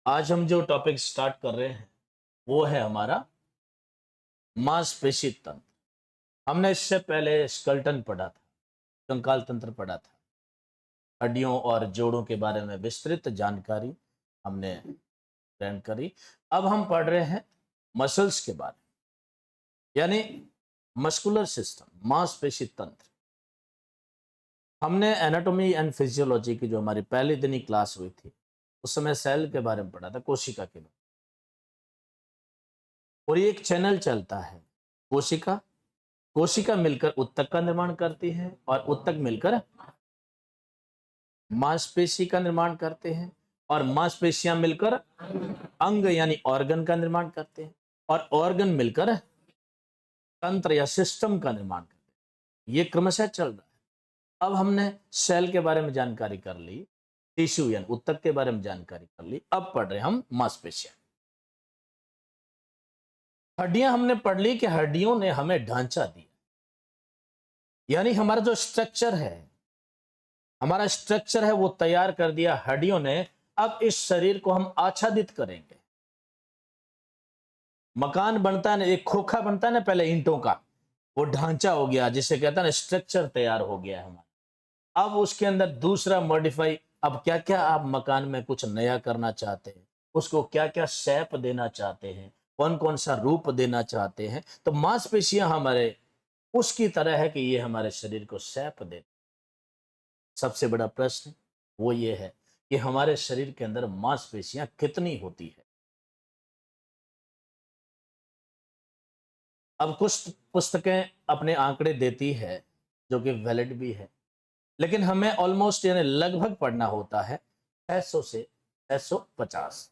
आज हम जो टॉपिक स्टार्ट कर रहे हैं वो है हमारा मांसपेशी तंत्र। हमने इससे पहले स्केलेटन पढ़ा था, कंकाल तंत्र पढ़ा था, हड्डियों और जोड़ों के बारे में विस्तृत जानकारी हमने ग्रहण करी। अब हम पढ़ रहे हैं मसल्स के बारे में, यानी मस्कुलर सिस्टम, मांसपेशी तंत्र। हमने एनाटॉमी एंड फिजियोलॉजी की जो हमारी पहले दिन ही क्लास हुई थी उस समय सेल के बारे में पढ़ा था, कोशिका के बारे में। और ये एक चैनल चलता है, कोशिका कोशिका मिलकर उत्तक का निर्माण करती है और उत्तक मिलकर मांसपेशी का निर्माण करते हैं और मांसपेशियां मिलकर अंग यानी ऑर्गन का निर्माण करते हैं और ऑर्गन मिलकर तंत्र या सिस्टम का निर्माण करते हैं। ये क्रमशः चल रहा है। अब हमने सेल के बारे में जानकारी कर ली, टिश्यू यानी उत्तक के बारे में जानकारी कर ली। अब पढ़ रहे हम मांसपेशियां। हड्डियां हमने पढ़ ली कि हड्डियों ने हमें ढांचा दिया, यानी हमारा जो स्ट्रक्चर है, हमारा स्ट्रक्चर है वो तैयार कर दिया हड्डियों ने। अब इस शरीर को हम आच्छादित करेंगे। मकान बनता है ना, एक खोखा बनता है ना पहले ईंटों का, वो ढांचा हो गया, जिसे कहता है ना स्ट्रक्चर तैयार हो गया है हमारा। अब उसके अंदर दूसरा मॉडिफाई, अब क्या क्या आप मकान में कुछ नया करना चाहते हैं, उसको क्या क्या शेप देना चाहते हैं, कौन कौन सा रूप देना चाहते हैं, तो मांसपेशियां हमारे उसकी तरह है कि ये हमारे शरीर को शेप दे। सबसे बड़ा प्रश्न वो ये है कि हमारे शरीर के अंदर मांसपेशियां कितनी होती है। अब कुछ पुस्तकें अपने आंकड़े देती है जो कि वैलिड भी है, लेकिन हमें ऑलमोस्ट यानी लगभग पढ़ना होता है 600 से 650।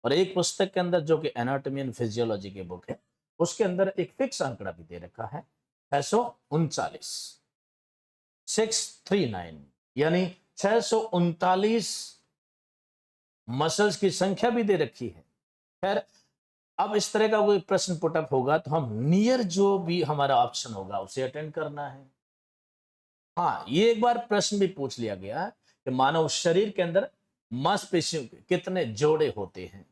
और एक पुस्तक के अंदर जो कि एनाटॉमी एंड फिजियोलॉजी की बुक है, उसके अंदर एक फिक्स आंकड़ा भी दे रखा है 639, 639, यानी 639 मसल्स की संख्या भी दे रखी है। खैर, अब इस तरह का कोई प्रश्न पुटअप होगा तो हम नियर जो भी हमारा ऑप्शन होगा उसे अटेंड करना है। हाँ, ये एक बार प्रश्न भी पूछ लिया गया कि मानव शरीर के अंदर मांसपेशियों के कितने जोड़े होते हैं,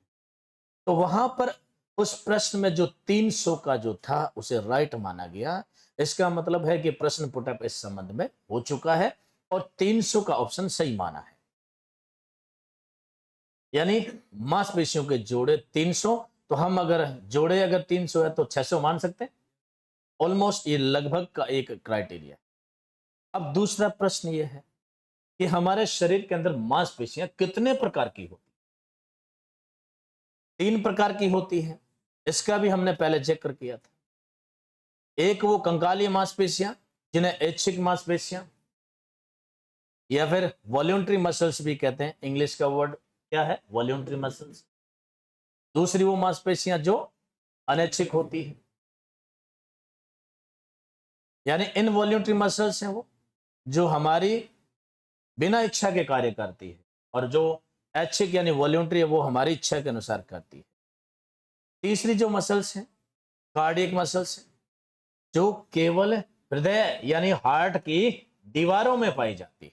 तो वहां पर उस प्रश्न में जो 300 का जो था उसे राइट माना गया। इसका मतलब है कि प्रश्न पुटअप इस संबंध में हो चुका है और 300 का ऑप्शन सही माना है, यानी मांसपेशियों के जोड़े 300। तो हम अगर जोड़े अगर 300 है तो 600 मान सकते हैं। ऑलमोस्ट ये लगभग का एक क्राइटेरिया। अब दूसरा प्रश्न ये है कि हमारे शरीर के अंदर मांसपेशियां कितने प्रकार की होती। 3 प्रकार की होती है, इसका भी हमने पहले जिक्र किया था। एक वो कंकालीय मांसपेशियां जिन्हें ऐच्छिक मांसपेशियां या फिर वॉल्यूंटरी मसल्स भी कहते हैं। इंग्लिश का वर्ड क्या है? Voluntary muscles. दूसरी वो मांसपेशियां जो अनैच्छिक होती है, यानी इनवॉल्यूंटरी मसल्स हैं वो जो हमारी बिना इच्छा के कार्य करती है, और जो ऐच्छिक यानी वॉल्यूंटरी है वो हमारी इच्छा के अनुसार करती है। तीसरी जो मसल्स हैं, कार्डियक मसल्स हैं, जो केवल हृदय यानी हार्ट की दीवारों में पाई जाती है।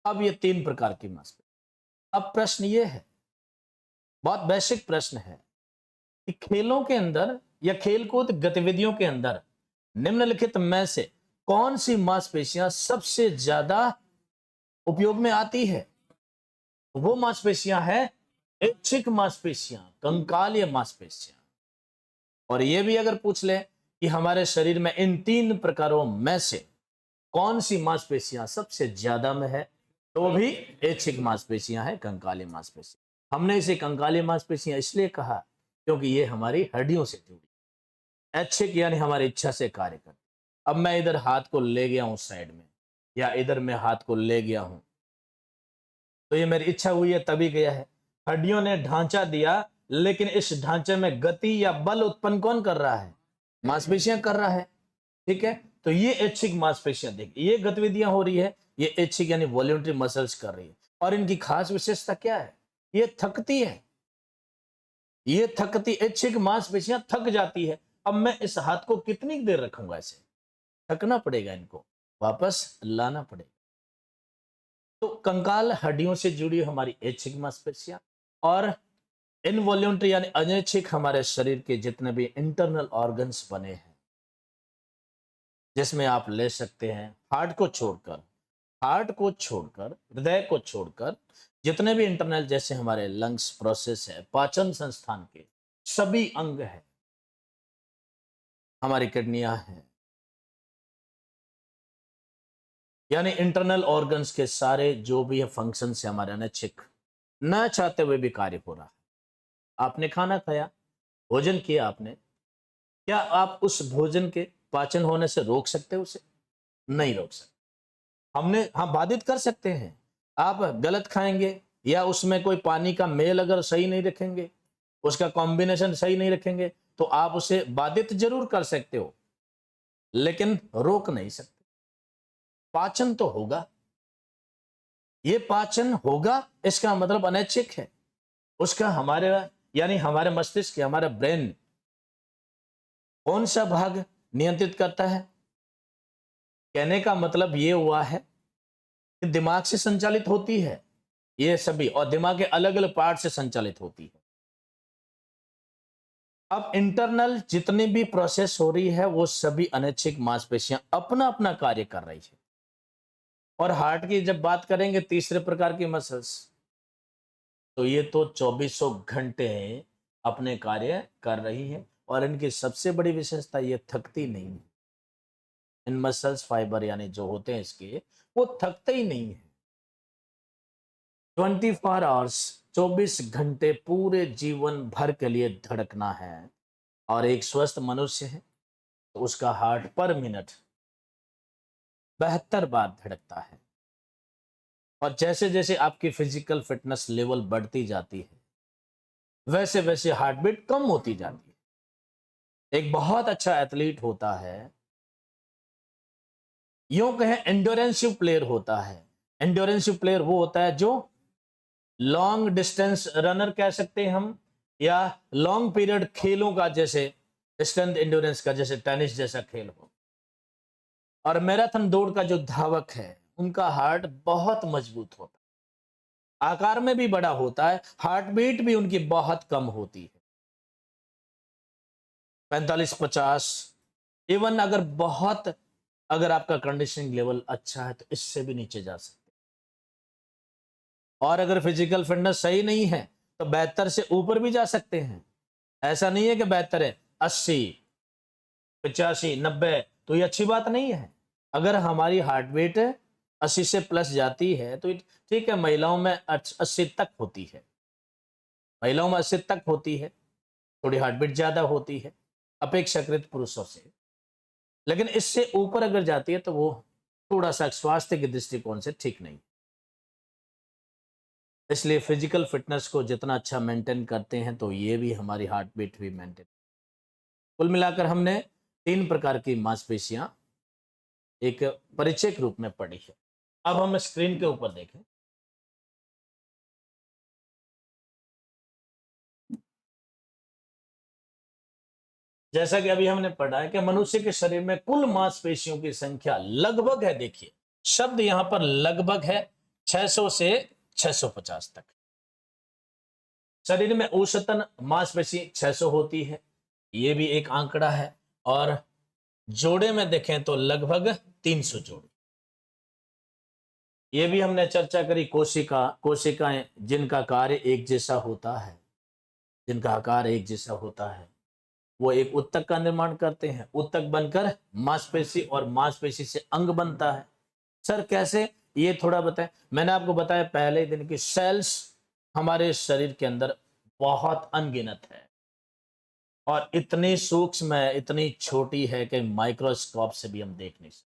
अब ये 3 प्रकार की मांसपेशियां। अब प्रश्न ये है, बहुत बेसिक प्रश्न है कि खेलों के अंदर या खेलकूद गतिविधियों के अंदर निम्नलिखित में से कौन सी मांसपेशियां सबसे ज्यादा उपयोग में आती है? वो मांसपेशियां हैं ऐच्छिक मांसपेशियां, कंकालीय मांसपेशियां। और ये भी अगर पूछ ले कि हमारे शरीर में इन 3 प्रकारों में से कौन सी मांसपेशियां सबसे ज्यादा में है, तो भी ऐच्छिक मांसपेशियां हैं, कंकालीय मांसपेशियां। हमने इसे कंकालीय मांसपेशियां इसलिए कहा क्योंकि ये हमारी हड्डियों से जुड़ी, ऐच्छिक यानी हमारी इच्छा से कार्य करती। अब मैं इधर हाथ को ले गया हूं साइड में, या इधर मैं हाथ को ले गया हूं, तो ये मेरी इच्छा हुई है तभी गया है। हड्डियों ने ढांचा दिया, लेकिन इस ढांचे में गति या बल उत्पन्न कौन कर रहा है? मांसपेशियां कर रहा है। ठीक है, तो ये ऐच्छिक मांसपेशियां, देखिए ये गतिविधियां हो रही है, ये ऐच्छिक यानी वॉल्यूंटरी मसल्स कर रही है। और इनकी खास विशेषता क्या है? ये थकती है, ये थकती ऐच्छिक मांसपेशियां थक जाती है। अब मैं इस हाथ को कितनी देर रखूंगा? ऐसे थकना पड़ेगा, इनको वापस लाना पड़ेगा। तो कंकाल हड्डियों से जुड़ी हमारी ऐच्छिक मांसपेशियां, और इनवॉल्यूंटरी यानी अनैच्छिक हमारे शरीर के जितने भी इंटरनल ऑर्गन्स बने हैं, जिसमें आप ले सकते हैं हार्ट को छोड़कर, हृदय को छोड़कर जितने भी इंटरनल, जैसे हमारे लंग्स प्रोसेस है, पाचन संस्थान के सभी अंग है, हमारी किडनियां हैं, यानी इंटरनल ऑर्गन्स के सारे जो भी फंक्शन है हमारे अनैच्छिक, न चाहते हुए भी कार्य हो रहा है। आपने खाना खाया, भोजन किया आपने, क्या आप उस भोजन के पाचन होने से रोक सकते हो? उसे नहीं रोक सकते। हम बाधित कर सकते हैं। आप गलत खाएंगे या उसमें कोई पानी का मेल अगर सही नहीं रखेंगे, उसका कॉम्बिनेशन सही नहीं रखेंगे, तो आप उसे बाधित जरूर कर सकते हो, लेकिन रोक नहीं सकते। पाचन तो होगा, ये पाचन होगा, इसका मतलब अनैच्छिक है। उसका हमारे यानी हमारे मस्तिष्क, हमारा ब्रेन कौन सा भाग नियंत्रित करता है? कहने का मतलब ये हुआ है कि दिमाग से संचालित होती है ये सभी, और दिमाग के अलग अलग पार्ट से संचालित होती है। अब इंटरनल जितनी भी प्रोसेस हो रही है वो सभी अनैच्छिक मांसपेशियां अपना अपना कार्य कर रही है। और हार्ट की जब बात करेंगे, तीसरे प्रकार की मसल्स, तो ये तो 2400 घंटे अपने कार्य कर रही है, और इनकी सबसे बड़ी विशेषता ये थकती नहीं है। इन मसल्स फाइबर यानी जो होते हैं इसके, वो थकते ही नहीं है। 24 आवर्स, 24 घंटे पूरे जीवन भर के लिए धड़कना है। और एक स्वस्थ मनुष्य है तो उसका हार्ट पर मिनट 72 बार धड़कता है। और जैसे जैसे आपकी फिजिकल फिटनेस लेवल बढ़ती जाती है, वैसे वैसे हार्ट बीट कम होती जाती है। एक बहुत अच्छा एथलीट होता है, यूं कहें एंड्योरेंसिव प्लेयर होता है। एंड्योरेंसिव प्लेयर वो होता है जो लॉन्ग डिस्टेंस रनर कह सकते हैं हम, या लॉन्ग पीरियड खेलों का, जैसे स्ट्रेंथ एंड्योरेंस का, जैसे टेनिस जैसा खेल हो। और मैराथन दौड़ का जो धावक है, उनका हार्ट बहुत मजबूत होता है, आकार में भी बड़ा होता है, हार्ट बीट भी उनकी बहुत कम होती है, 45-50। इवन अगर आपका कंडीशनिंग लेवल अच्छा है तो इससे भी नीचे जा सकते हैं। और अगर फिजिकल फिटनेस सही नहीं है तो 72 से ऊपर भी जा सकते हैं। ऐसा नहीं है कि 72 है, 80, 85, 90 तो ये अच्छी बात नहीं है। अगर हमारी हार्ट बीट 80 से प्लस जाती है तो ठीक है, महिलाओं में 80 तक होती है, महिलाओं में 80 तक होती है, थोड़ी हार्ट बीट ज्यादा होती है अपेक्षाकृत पुरुषों से। लेकिन इससे ऊपर अगर जाती है तो वो थोड़ा सा स्वास्थ्य के दृष्टिकोण से ठीक नहीं। इसलिए फिजिकल फिटनेस को जितना अच्छा मेंटेन करते हैं तो ये भी हमारी हार्ट बीट भी मेंटेन। कुल मिलाकर हमने 3 प्रकार की मांसपेशियां एक परिचय के रूप में पढ़ी है। अब हम स्क्रीन के ऊपर देखें, जैसा कि अभी हमने पढ़ा है कि मनुष्य के शरीर में कुल मांसपेशियों की संख्या लगभग है, देखिए शब्द यहां पर लगभग है, 600 से 650 तक। शरीर में औसतन मांसपेशी 600 होती है, ये भी एक आंकड़ा है। और जोड़े में देखें तो लगभग 300 जोड़े। ये भी हमने चर्चा करी, कोशिकाएं जिनका कार्य एक जैसा होता है, जिनका आकार एक जैसा होता है, वो एक उत्तक का निर्माण करते हैं, उत्तक बनकर मांसपेशी, और मांसपेशी से अंग बनता है। सर कैसे, ये थोड़ा बताएं। मैंने आपको बताया पहले दिन की सेल्स हमारे शरीर के अंदर बहुत अनगिनत है, और इतनी सूक्ष्म है, इतनी छोटी है कि माइक्रोस्कोप से भी हम देख नहीं सकते।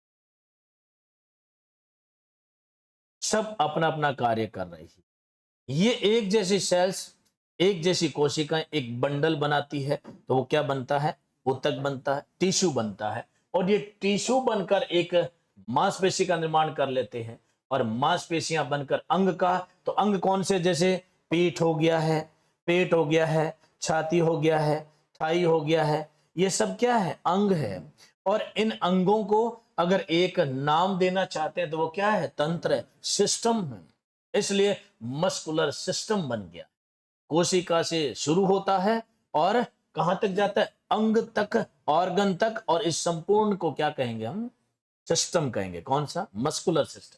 सब अपना अपना कार्य कर रही है। ये एक जैसी सेल्स, एक जैसी कोशिकाएं एक बंडल बनाती है, तो वो क्या बनता है? ऊतक बनता है, टिश्यू बनता है। और ये टिश्यू बनकर एक मांसपेशी का निर्माण कर लेते हैं, और मांसपेशियां बनकर अंग का। तो अंग कौन से? जैसे पीठ हो गया है, पेट हो गया है, छाती हो गया है, थाई हो गया है, ये सब क्या है? अंग है। और इन अंगों को अगर एक नाम देना चाहते हैं तो वो क्या है? तंत्र है, सिस्टम है। इसलिए मस्कुलर सिस्टम बन गया। कोशिका से शुरू होता है और कहां तक जाता है, अंग तक, ऑर्गन तक, और इस संपूर्ण को क्या कहेंगे हम, सिस्टम कहेंगे। कौन सा, मस्कुलर सिस्टम।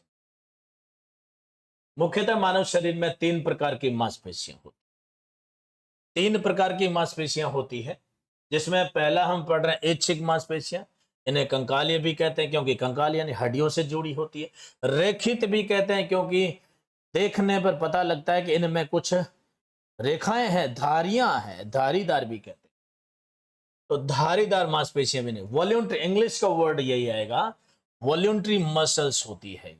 मुख्यतः मानव शरीर में 3 प्रकार की मांसपेशियां होती, 3 प्रकार की मांसपेशियां होती है, जिसमें पहला हम पढ़ रहे हैं ऐच्छिक मांसपेशियां। इन्हें कंकालिय भी कहते हैं क्योंकि कंकाल यानी हड्डियों से जुड़ी होती है। रेखित भी कहते हैं क्योंकि देखने पर पता लगता है कि इनमें कुछ रेखाएं हैं, धारियां हैं, धारीदार भी कहते हैं। तो धारीदार मांसपेशियां भी नहीं, वॉल्यूंट्री, इंग्लिश का वर्ड यही आएगा, वॉल्यूंट्री मसल्स होती है।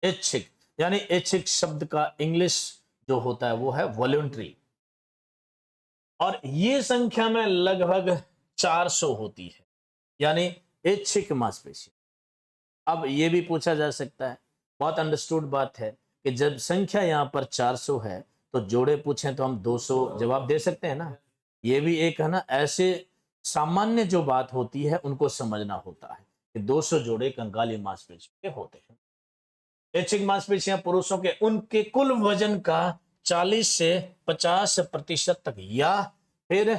ऐच्छिक यानी ऐच्छिक शब्द का इंग्लिश जो होता है वो है वॉल्यूंट्री, और ये संख्या में लगभग 400 होती है, यानी ऐच्छिक मांसपेशी। अब ये भी पूछा जा सकता है, बहुत अंडरस्टूड बात है कि जब संख्या यहां पर 400 है तो जोड़े पूछें तो हम 200 जवाब दे सकते हैं ना। ये भी एक है ना, ऐसे सामान्य जो बात होती है उनको समझना होता है कि 200 जोड़े कंकाली मांसपेशी के होते हैं। ऐच्छिक मांसपेशियां पुरुषों के उनके कुल वजन का 40 से 50% तक या फिर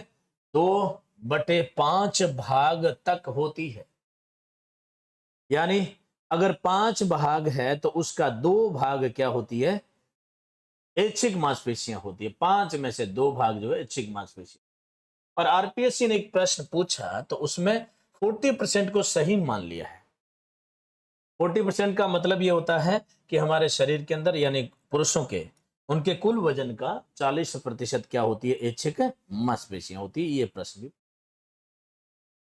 2/5 भाग तक होती है। यानी अगर 5 भाग है तो उसका 2 भाग क्या होती है, ऐच्छिक मांसपेशियां होती है। 5 में से 2 भाग जो है ऐच्छिक मांसपेशियां। और आरपीएससी ने एक प्रश्न पूछा तो उसमें 40% को सही मान लिया है। 40% का मतलब ये होता है कि हमारे शरीर के अंदर यानी पुरुषों के उनके कुल वजन का 40% क्या होती है, ऐच्छिक मांसपेशियां होती है। ये प्रश्न भी।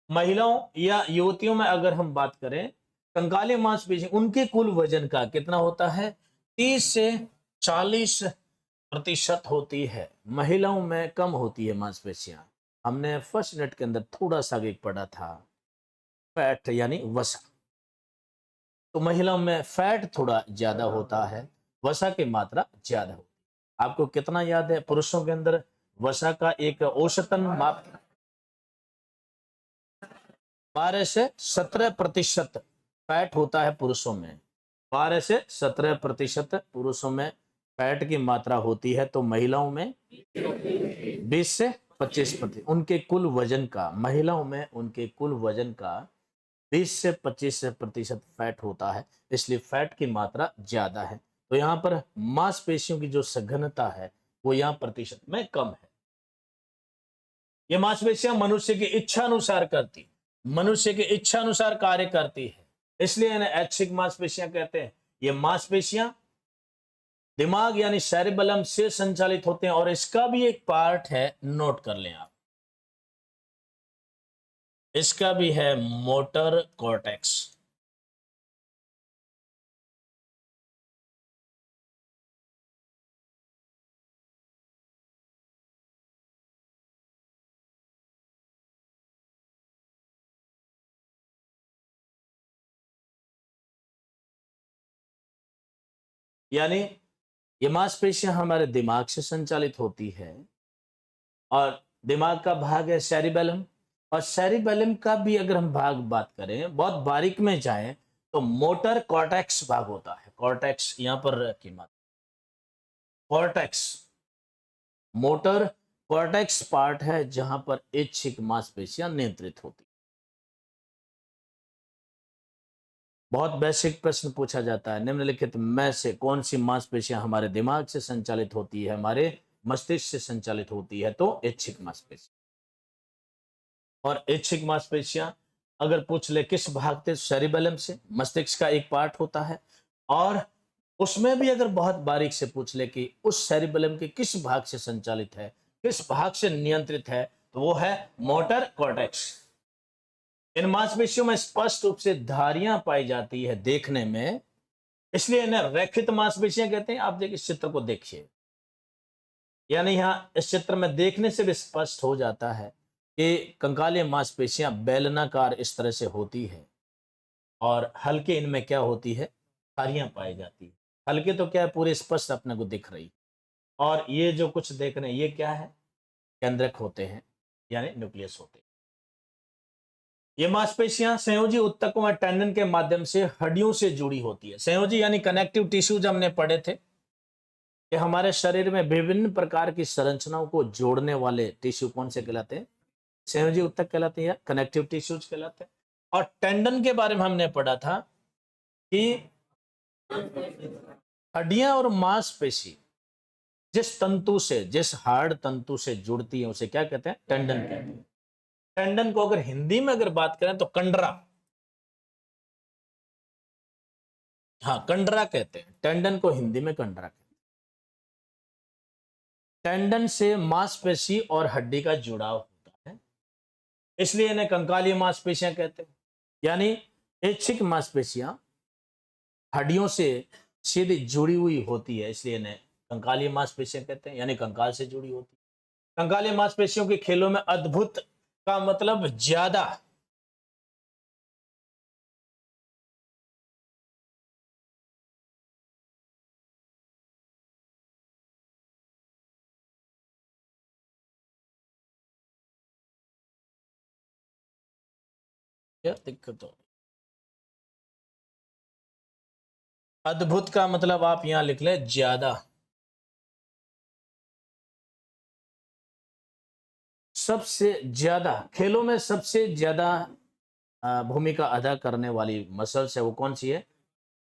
महिलाओं या युवतियों में अगर हम बात करें, कंकाली मांसपेशी उनके कुल वजन का कितना होता है, 30 से 40% होती है। महिलाओं में कम होती है मांसपेशियां। हमने फर्स्ट नेट के अंदर थोड़ा सा एक पढ़ा था, फैट यानी वसा। तो महिलाओं में फैट थोड़ा ज्यादा होता है, वसा की मात्रा ज्यादा होती है। आपको कितना याद है, पुरुषों के अंदर वसा का एक औसतन माप 12 से 17% फैट होता है पुरुषों में। 12 से 17% पुरुषों में फैट की मात्रा होती है, तो महिलाओं में 20 से 25%। उनके कुल वजन का, महिलाओं में उनके कुल वजन का 20 से 25% फैट होता है, इसलिए फैट की मात्रा ज्यादा है। तो यहाँ पर मांसपेशियों की जो सघनता है वो यहाँ प्रतिशत में कम है। ये मांसपेशियां मनुष्य की इच्छा अनुसार करती, मनुष्य की इच्छा अनुसार कार्य करती है, इसलिए इन्हें ऐच्छिक मांसपेशियां कहते हैं। ये मांसपेशियां दिमाग यानी सेरिबेलम से संचालित होते हैं, और इसका भी एक पार्ट है, नोट कर लें आप, इसका भी है मोटर कॉर्टेक्स। यानी ये मांसपेशियां हमारे दिमाग से संचालित होती है, और दिमाग का भाग है सेरिबेलम, और सेरिबेलम का भी अगर हम भाग बात करें, बहुत बारीक में जाएं, तो मोटर कॉर्टेक्स भाग होता है। कॉर्टेक्स यहां पर की मात्रा, कॉर्टेक्स, मोटर कॉर्टेक्स पार्ट है जहां पर ऐच्छिक मांसपेशियां नियंत्रित होती। बहुत बेसिक प्रश्न पूछा जाता है, निम्नलिखित में से कौन सी मांसपेशियां हमारे दिमाग से संचालित होती है, हमारे मस्तिष्क से संचालित होती है, तो ऐच्छिक मांसपेशियां। और ऐच्छिक मांसपेशियां अगर पूछ ले किस भाग से, सेरिबेलम से, मस्तिष्क का एक पार्ट होता है। और उसमें भी अगर बहुत बारीक से पूछ ले कि उस सेरिबेलम के किस भाग से संचालित है, किस भाग से नियंत्रित है, तो वो है मोटर कॉर्टेक्स। इन मांसपेशियों में स्पष्ट रूप से धारियां पाई जाती है देखने में, इसलिए इन्हें रेखित मांसपेशियां कहते हैं। आप देखिए इस चित्र को देखिए, यानी यहां इस चित्र में देखने से भी स्पष्ट हो जाता है कि कंकालीय मांसपेशियां बेलनाकार इस तरह से होती है, और हल्के इनमें क्या होती है, धारियां पाई जाती है। हल्के तो क्या है, पूरे स्पष्ट अपने को दिख रही। और ये जो कुछ देख रहे हैं ये क्या है, केंद्रक होते हैं, यानी न्यूक्लियस होते हैं। ये मांसपेशियां संयोजी ऊतकों में टेंडन के माध्यम से हड्डियों से जुड़ी होती है। संयोजी यानी कनेक्टिव टिश्यू, जब हमने पढ़े थे कि हमारे शरीर में विभिन्न प्रकार की संरचनाओं को जोड़ने वाले टिश्यू कौन से कहलाते हैं? संयोजी ऊतक कहलाते हैं या कनेक्टिव टिश्यूज कहलाते हैं। और टेंडन के बारे में हमने पढ़ा था कि हड्डियां और मांसपेशी जिस तंतु से, जिस हाड़ तंतु से जुड़ती है उसे क्या कहते हैं? टेंडन कहते हैं। टेंडन को अगर हिंदी में अगर बात करें तो कंडरा, हाँ कंडरा कहते हैं। टेंडन को हिंदी में कंडरा कहते हैं। टेंडन से मांसपेशी और हड्डी का जुड़ाव होता है, इसलिए इन्हें कंकालीय मांसपेशियां कहते हैं। यानी ऐच्छिक मांसपेशियां हड्डियों से सीधी जुड़ी हुई होती है, इसलिए इन्हें कंकालीय मांसपेशियां कहते हैं, यानी कंकाल से जुड़ी होती है। कंकालीय मांसपेशियों के खेलों में अद्भुत का मतलब ज्यादा, क्या दिक्कत हो? अद्भुत का मतलब आप यहां लिख ले ज्यादा। सबसे ज्यादा खेलों में सबसे ज्यादा भूमिका अदा करने वाली मसल्स है वो कौन सी है?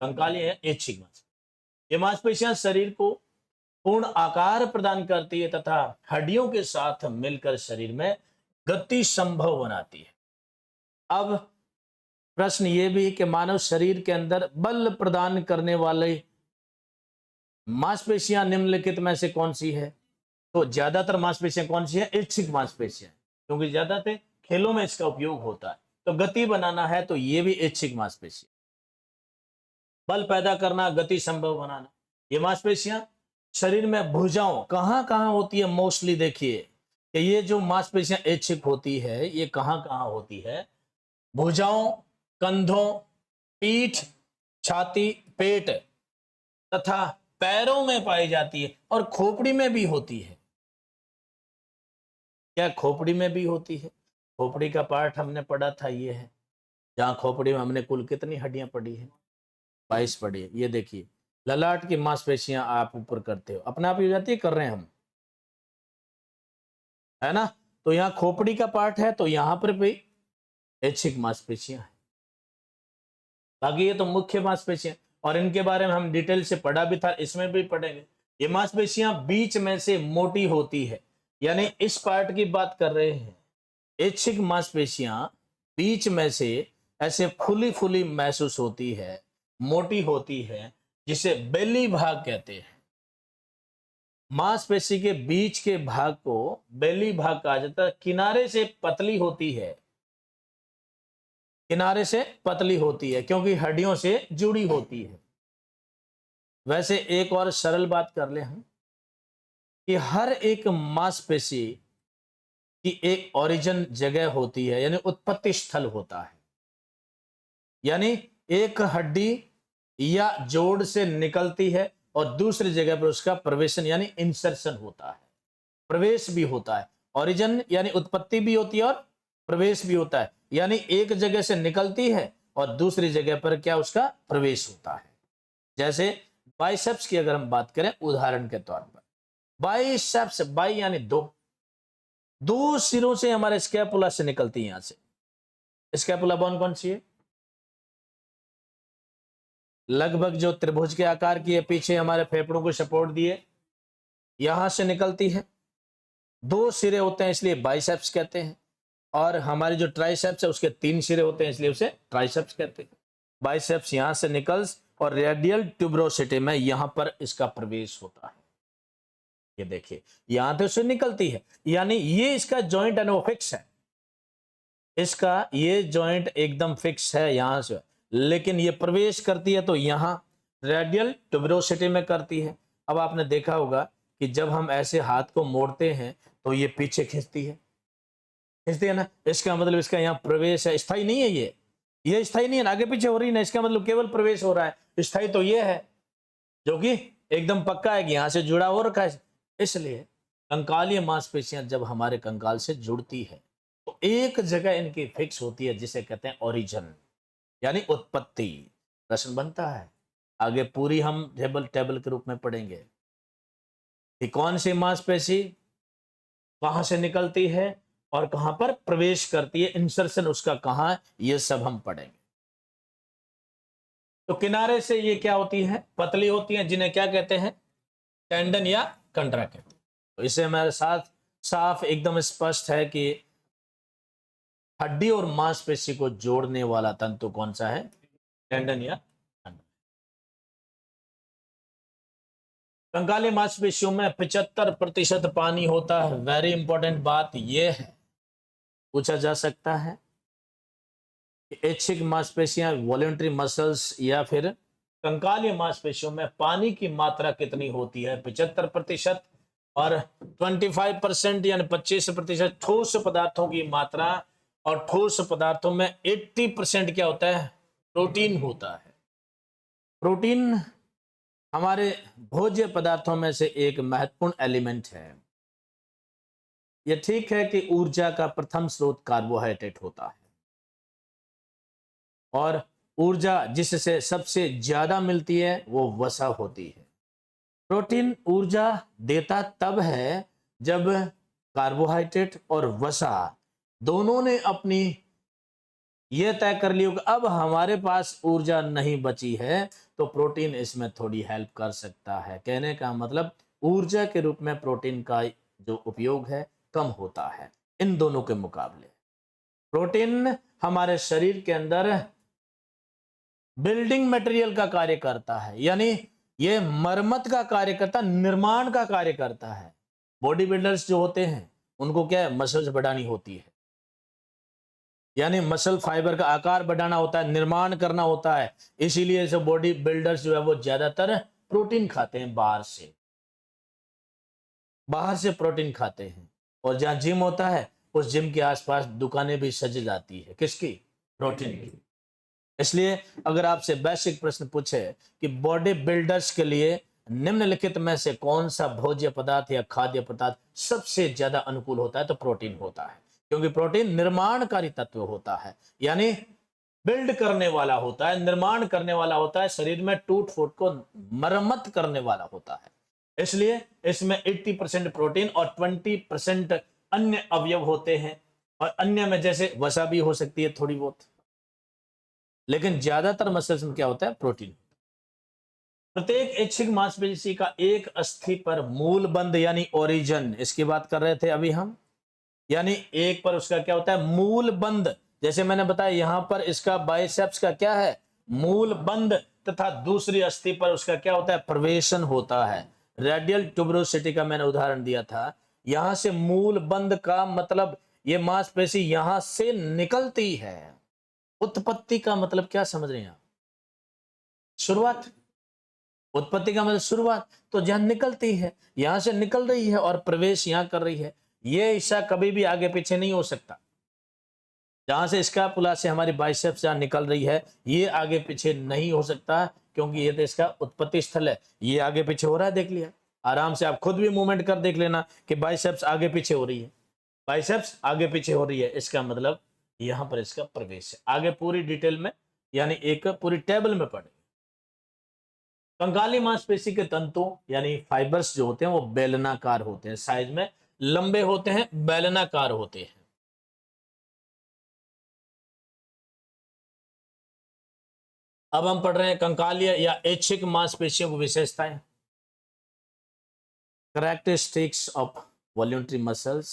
कंकाली है, ऐच्छिक मांसपेशियां। ये मांसपेशियां शरीर को पूर्ण आकार प्रदान करती है तथा हड्डियों के साथ मिलकर शरीर में गति संभव बनाती है। अब प्रश्न ये भी कि मानव शरीर के अंदर बल प्रदान करने वाले मांसपेशियां निम्नलिखित में से कौन सी है? तो ज्यादातर मांसपेशियां कौन सी है? ऐच्छिक मांसपेशियां, क्योंकि ज्यादातर खेलों में इसका उपयोग होता है। तो गति बनाना है तो ये भी ऐच्छिक मांसपेशी, बल पैदा करना, गति संभव बनाना। ये मांसपेशियां शरीर में भुजाओं कहां कहां होती है? मोस्टली देखिए कि ये जो मांसपेशियां ऐच्छिक होती है ये कहां कहां होती है? भुजाओं, कंधों, पीठ, छाती, पेट तथा पैरों में पाई जाती है और खोपड़ी में भी होती है। क्या खोपड़ी में भी होती है? खोपड़ी का पार्ट हमने पढ़ा था ये है, जहां खोपड़ी में हमने कुल कितनी हड्डियां पढ़ी है? 22 पढ़ी है। ये देखिए ललाट की मांसपेशियां आप ऊपर करते हो, अपने आप ही हो जाती है, कर रहे हैं हम, है ना? तो यहाँ खोपड़ी का पार्ट है तो यहां पर भी ऐच्छिक मांसपेशियां हैं। बाकी ये तो मुख्य मांसपेशियां, और इनके बारे में हम डिटेल से पढ़ा भी था, इसमें भी पढ़ेंगे। ये मांसपेशियां बीच में से मोटी होती है, यानी इस पार्ट की बात कर रहे हैं। ऐच्छिक मांसपेशियां बीच में से ऐसे फुली फुली महसूस होती है, मोटी होती है, जिसे बेली भाग कहते हैं। मांसपेशी के बीच के भाग को बेली भाग कहा जाता है। किनारे से पतली होती है, किनारे से पतली होती है क्योंकि हड्डियों से जुड़ी होती है। वैसे एक और सरल बात कर ले हम कि हर एक मांसपेशी की एक ओरिजिन जगह होती है, यानी उत्पत्ति स्थल होता है। यानी एक हड्डी या जोड़ से निकलती है और दूसरी जगह पर उसका प्रवेशन यानी इंसर्शन होता है, प्रवेश भी होता है। ओरिजिन यानी उत्पत्ति भी होती है और प्रवेश भी होता है, यानी एक जगह से निकलती है और दूसरी जगह पर क्या उसका प्रवेश होता है। जैसे बाइसेप्स की अगर हम बात करें उदाहरण के तौर पर, बाइसेप्स, बाई यानी दो, दो सिरों से हमारे स्कैपुला से निकलती है। यहां से स्कैपुला बोन कौन सी है? लगभग जो त्रिभुज के आकार की है, पीछे हमारे फेफड़ों को सपोर्ट दिए, यहां से निकलती है। दो सिरे होते हैं इसलिए बाइसेप्स कहते हैं, और हमारी जो ट्राइसेप्स है उसके तीन सिरे होते हैं इसलिए उसे ट्राइसेप्स कहते हैं। बाइसेप्स यहां से निकल्स और रेडियल ट्यूबरोसिटी में यहां पर इसका प्रवेश होता है। ये देखिए यहां तो से निकलती है, यानी ये इसका जॉइंट है वो फिक्स है, इसका ये जॉइंट एकदम फिक्स है यहां से, लेकिन ये प्रवेश करती है तो यहां रेडियल ट्यूबरोसिटी में करती है। अब आपने देखा होगा कि जब हम ऐसे हाथ को मोड़ते हैं तो ये पीछे खींचती है, खींचती है ना, इसका मतलब इसका यहाँ प्रवेश है, स्थायी नहीं है ये स्थायी नहीं है, आगे पीछे हो रही ना, इसका मतलब केवल प्रवेश हो रहा है। स्थायी तो ये है जो कि एकदम पक्का है कि यहां से जुड़ा हो रखा है। इसलिए कंकालीय मांसपेशियां जब हमारे कंकाल से जुड़ती है तो एक जगह इनकी फिक्स होती है जिसे कहते हैं ओरिजिन यानी उत्पत्ति। प्रश्न बनता है, आगे पूरी हम टेबल टेबल के रूप में पढ़ेंगे। कि कौन सी मांसपेशी कहां से निकलती है और कहां पर प्रवेश करती है, इंसर्शन उसका कहां है, ये सब हम पढ़ेंगे। तो किनारे से ये क्या होती है, पतली होती है, जिन्हें क्या कहते हैं, टेंडन या कंडरा कहते हैं। तो इससे हमारे साथ साफ एकदम स्पष्ट है कि हड्डी और मांसपेशी को जोड़ने वाला तंतु कौन सा है, टेंडन या कंडरा। कंकाली मांसपेशियों में 75% पानी होता है। वेरी इंपॉर्टेंट बात यह है, पूछा जा सकता है कि ऐच्छिक मांसपेशियां, वॉलंटरी मसल्स या फिर कंकाली मांसपेशियों में पानी की मात्रा कितनी होती है, 75%, और 25% यानी 25% ठोस पदार्थों की मात्रा, और ठोस पदार्थों में 80% क्या होता है, प्रोटीन होता है। प्रोटीन हमारे भोज्य पदार्थों में से एक महत्वपूर्ण एलिमेंट है। यह ठीक है कि ऊर्जा का प्रथम स्रोत कार्बोहाइड्रेट होता है, और ऊर्जा जिससे सबसे ज्यादा मिलती है वो वसा होती है। प्रोटीन ऊर्जा देता तब है जब कार्बोहाइड्रेट और वसा दोनों ने अपनी यह तय कर लिया कि अब हमारे पास ऊर्जा नहीं बची है, तो प्रोटीन इसमें थोड़ी हेल्प कर सकता है। कहने का मतलब ऊर्जा के रूप में प्रोटीन का जो उपयोग है कम होता है इन दोनों के मुकाबले। प्रोटीन हमारे शरीर के अंदर बिल्डिंग मटेरियल का कार्य करता है, यानी ये मरम्मत का कार्य करता, निर्माण का कार्य करता है। बॉडी बिल्डर्स जो होते हैं उनको क्या है, मसल्स बढ़ानी होती है, यानी मसल फाइबर का आकार बढ़ाना होता है, निर्माण करना होता है। इसीलिए जो बॉडी बिल्डर्स जो है वो ज्यादातर प्रोटीन खाते हैं, बाहर से प्रोटीन खाते हैं। और जहां जिम होता है उस जिम के आसपास दुकानें भी सज जाती है, किसकी, प्रोटीन की। इसलिए अगर आपसे बेसिक प्रश्न पूछे कि बॉडी बिल्डर्स के लिए निम्नलिखित में से कौन सा भोज्य पदार्थ या खाद्य पदार्थ सबसे ज्यादा अनुकूल होता है, तो प्रोटीन होता है। क्योंकि प्रोटीन निर्माणकारी तत्व होता है, यानी बिल्ड करने वाला होता है, निर्माण करने वाला होता है, शरीर में टूट फूट को मरम्मत करने वाला होता है। इसलिए इसमें 80% प्रोटीन और 20% अन्य अवयव होते हैं, और अन्य में जैसे वसा भी हो सकती है थोड़ी बहुत, लेकिन ज्यादातर मसल्स में क्या होता है, प्रोटीन। प्रत्येक ऐच्छिक मांसपेशी का एक अस्थि पर मूल बंध यानी ओरिजिन, इसकी बात कर रहे थे अभी हम, यानी एक पर उसका क्या होता है, मूल बंध। जैसे मैंने बताया यहां पर इसका बाइसेप्स का क्या है, मूल बंध, तथा दूसरी अस्थि पर उसका क्या होता है, प्रवेशन होता है। रेडियल ट्यूबरोसिटी का मैंने उदाहरण दिया था। यहां से मूल बंध का मतलब ये मांसपेशी यहां से निकलती है। उत्पत्ति का मतलब क्या समझ रहे हैं आप, शुरुआत। उत्पत्ति का मतलब शुरुआत, तो जहां निकलती है, यहां से निकल रही है और प्रवेश यहां कर रही है। यह हिस्सा कभी भी आगे पीछे नहीं हो सकता। जहां से स्कैपुला से हमारी बाइसेप्स जहां निकल रही है, ये आगे पीछे नहीं हो सकता, क्योंकि ये तो इसका उत्पत्ति स्थल है। ये आगे पीछे हो रहा है, देख लिया आराम से, आप खुद भी मूवमेंट कर देख लेना कि बाइसेप्स आगे पीछे हो रही है, बाइसेप्स आगे पीछे हो रही है, इसका मतलब यहां पर इसका प्रवेश है। आगे पूरी डिटेल में, यानी एक पूरी टेबल में पढ़े। कंकाली मांसपेशी के तंतु यानी फाइबर्स जो होते हैं वो बेलनाकार होते हैं, साइज में लंबे होते हैं, बेलनाकार होते हैं। अब हम पढ़ रहे हैं कंकालीय या ऐच्छिक मांसपेशियों की विशेषताएं। कैरेक्टरिस्टिक्स ऑफ वॉल्यूंटरी मसल्स,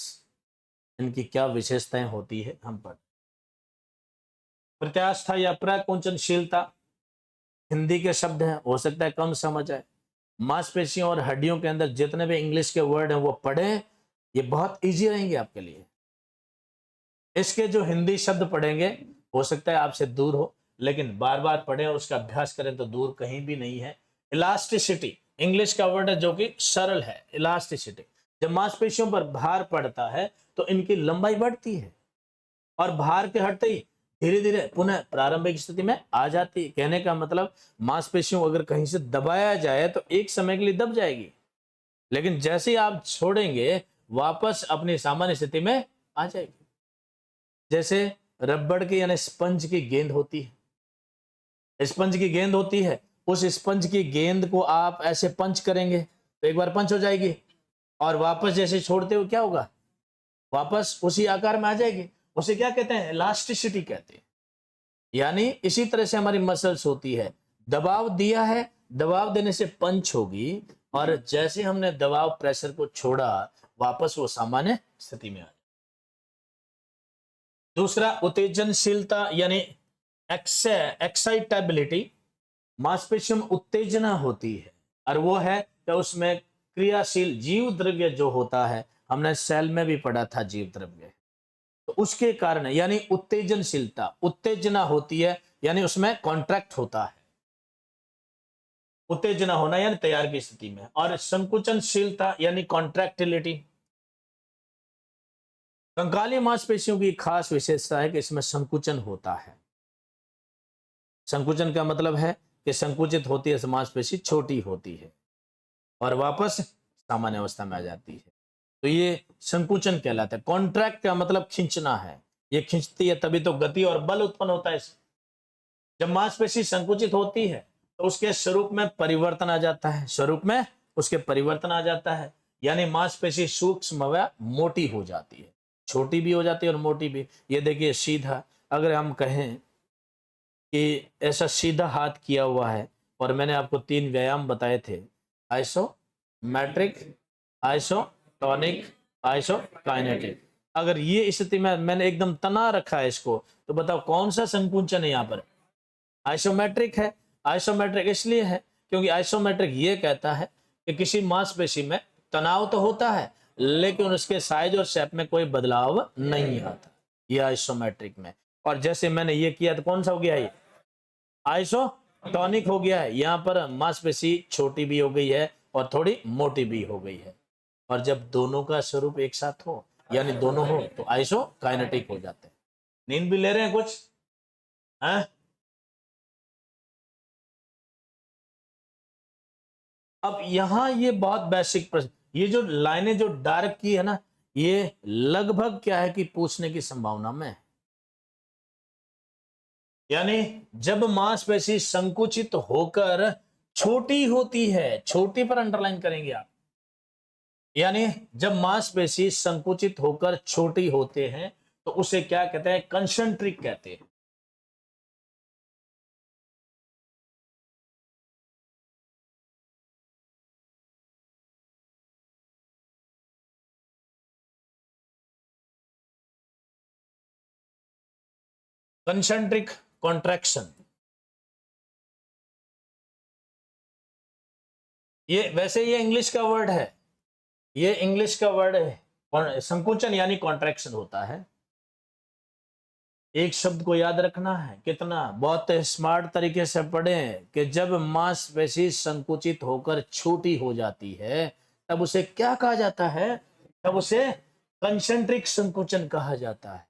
इनकी क्या विशेषताएं होती है, हम पढ़। प्रत्यास्था या प्रकुंचनशीलता हिंदी के शब्द हैं, हो सकता है कम समझ आए। मांसपेशियों और हड्डियों के अंदर जितने भी इंग्लिश के वर्ड हैं वो पढ़ें, ये बहुत इजी रहेंगे आपके लिए। इसके जो हिंदी शब्द पढ़ेंगे हो सकता है आपसे दूर हो, लेकिन बार बार पढ़ें और उसका अभ्यास करें तो दूर कहीं भी नहीं है। इलास्टिसिटी इंग्लिश का वर्ड है जो कि सरल है, इलास्टिसिटी। जब मांसपेशियों पर भार पड़ता है तो इनकी लंबाई बढ़ती है, और भार के हटते ही धीरे धीरे पुनः प्रारंभिक स्थिति में आ जाती है। कहने का मतलब मांसपेशियों अगर कहीं से दबाया जाए तो एक समय के लिए दब जाएगी, लेकिन जैसे ही आप छोड़ेंगे वापस अपनी सामान्य स्थिति में आ जाएगी। जैसे रबड़ की यानी स्पंज की गेंद होती है, स्पंज की गेंद होती है, उस स्पंज की गेंद को आप ऐसे पंच करेंगे तो एक बार पंच हो जाएगी, और वापस जैसे छोड़ते हो क्या होगा, वापस उसी आकार में आ जाएगी। उसे क्या कहते हैं, इलास्टिसिटी कहते हैं। यानी इसी तरह से हमारी मसल्स होती है, दबाव दिया है, दबाव देने से पंच होगी, और जैसे हमने दबाव प्रेशर को छोड़ा वापस वो सामान्य स्थिति में आ जाए। दूसरा उत्तेजनशीलता यानी एक्साइटेबिलिटी, मांसपेशियों में उत्तेजना होती है, और वो है कि उसमें क्रियाशील जीव द्रव्य जो होता है, हमने सेल में भी पढ़ा था जीव द्रव्य, तो उसके कारण यानी उत्तेजनशीलता, उत्तेजना होती है यानी उसमें कॉन्ट्रैक्ट होता है, उत्तेजना होना यानी तैयार की स्थिति में। और संकुचनशीलता यानी कॉन्ट्रैक्टिलिटी, कंकाली मांसपेशियों की खास विशेषता है कि इसमें संकुचन होता है। संकुचन का मतलब है कि संकुचित होती है मांसपेशी, छोटी होती है और वापस सामान्य अवस्था में आ जाती है, तो ये संकुचन कहलाता है। कॉन्ट्रैक्ट का मतलब खींचना है, ये खींचती है तभी तो गति और बल उत्पन्न होता है। जब मांसपेशी संकुचित होती है तो उसके स्वरूप में परिवर्तन आ जाता है, स्वरूप में उसके परिवर्तन आ जाता है, यानी मांसपेशी सूक्ष्म व मोटी हो जाती है, छोटी भी हो जाती है और मोटी भी। ये देखिए सीधा, अगर हम कहें कि ऐसा सीधा हाथ किया हुआ है, और मैंने आपको 3 व्यायाम बताए थे, आइसोमेट्रिक, आइसोटोनिक, आइसोकाइनेटिक। अगर ये स्थिति में मैंने एकदम तना रखा है इसको, तो बताओ कौन सा संकुचन है यहाँ पर, आइसोमेट्रिक है। आइसोमेट्रिक इसलिए है क्योंकि आइसोमेट्रिक ये कहता है कि किसी मांसपेशी में तनाव तो होता है लेकिन उसके साइज और शेप में कोई बदलाव नहीं आता, ये आइसोमेट्रिक में। और जैसे मैंने ये किया तो कौन सा हो गया, ये आइसोटोनिक हो गया है। यहाँ पर मांसपेशी छोटी भी हो गई है और थोड़ी मोटी भी हो गई है, और जब दोनों का स्वरूप एक साथ हो यानी दोनों हो तो आइसोकाइनेटिक हो जाते हैं। नींद भी ले रहे हैं कुछ है? अब यहां ये बहुत बेसिक प्रश्न, ये जो लाइनें जो डार्क की है ना, ये लगभग क्या है कि पूछने की संभावना में है। यानी जब मांसपेशी संकुचित होकर छोटी होती है, छोटी पर अंडरलाइन करेंगे आप, यानी जब मांसपेशी संकुचित होकर छोटी होते हैं तो उसे क्या कहते हैं, कंसंट्रिक कहते हैं। कंसंट्रिक कॉन्ट्रैक्शन, ये वैसे ये इंग्लिश का वर्ड है, ये इंग्लिश का वर्ड है। संकुचन यानी कॉन्ट्रैक्शन होता है। एक शब्द को याद रखना है, कितना बहुत स्मार्ट तरीके से पढ़ें कि जब मांसपेशी संकुचित होकर छोटी हो जाती है तब उसे क्या कहा जाता है, तब उसे कंसंट्रिक संकुचन कहा जाता है।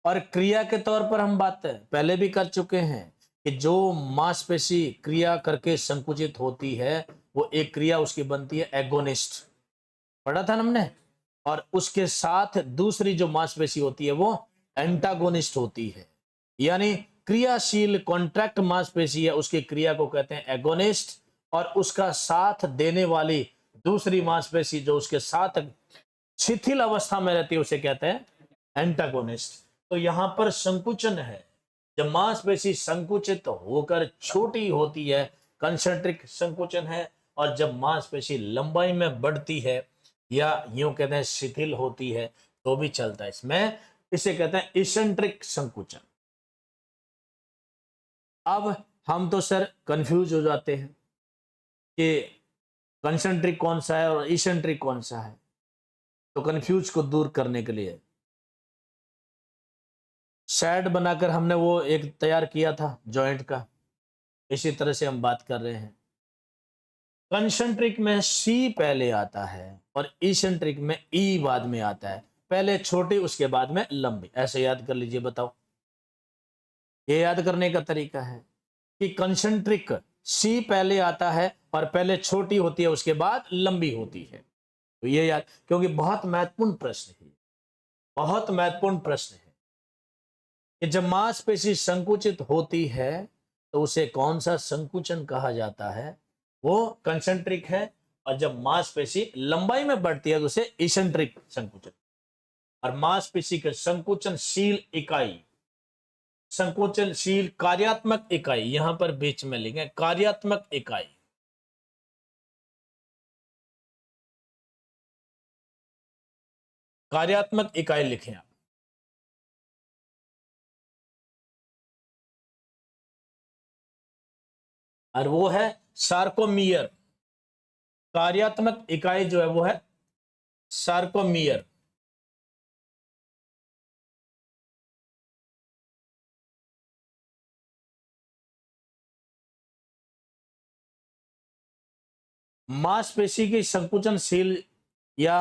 और क्रिया के तौर पर हम बात पहले भी कर चुके हैं कि जो मांसपेशी क्रिया करके संकुचित होती है वो एक क्रिया उसकी बनती है एगोनिस्ट, पढ़ा था हमने। और उसके साथ दूसरी जो मांसपेशी होती है वो एंटागोनिस्ट होती है, यानी क्रियाशील कॉन्ट्रैक्ट मांसपेशी है उसकी क्रिया को कहते हैं एगोनिस्ट, और उसका साथ देने वाली दूसरी मांसपेशी जो उसके साथ शिथिल अवस्था में रहती है उसे कहते हैं एंटागोनिस्ट। तो यहां पर संकुचन है, जब मांसपेशी संकुचित होकर छोटी होती है कंसेंट्रिक संकुचन है, और जब मांसपेशी लंबाई में बढ़ती है या यूं कहते हैं शिथिल होती है तो भी चलता है इसमें, इसे कहते हैं इसेंट्रिक संकुचन। अब हम तो सर कंफ्यूज हो जाते हैं कि कंसेंट्रिक कौन सा है और इसेंट्रिक कौन सा है, तो कंफ्यूज को दूर करने के लिए शेड बनाकर हमने वो एक तैयार किया था जॉइंट का, इसी तरह से हम बात कर रहे हैं। कंसेंट्रिक में सी पहले आता है और इसेंट्रिक में ई बाद में आता है, पहले छोटी उसके बाद में लंबी, ऐसे याद कर लीजिए। बताओ, ये याद करने का तरीका है कि कंसेंट्रिक सी पहले आता है और पहले छोटी होती है उसके बाद लंबी होती है, तो ये याद, क्योंकि बहुत महत्वपूर्ण प्रश्न है, बहुत महत्वपूर्ण प्रश्न है कि जब मांसपेशी संकुचित होती है तो उसे कौन सा संकुचन कहा जाता है, वो कंसेंट्रिक है और जब मांसपेशी लंबाई में बढ़ती है तो उसे इसेंट्रिक संकुचन। और मांसपेशी के संकुचनशील इकाई, संकोचनशील कार्यात्मक इकाई, यहां पर बीच में लिखें कार्यात्मक इकाई। कार्यात्मक इकाई लिखें आप। और वो है सार्कोमियर। कार्यात्मक इकाई जो है वो है सार्कोमियर। मांसपेशी की संकुचनशील या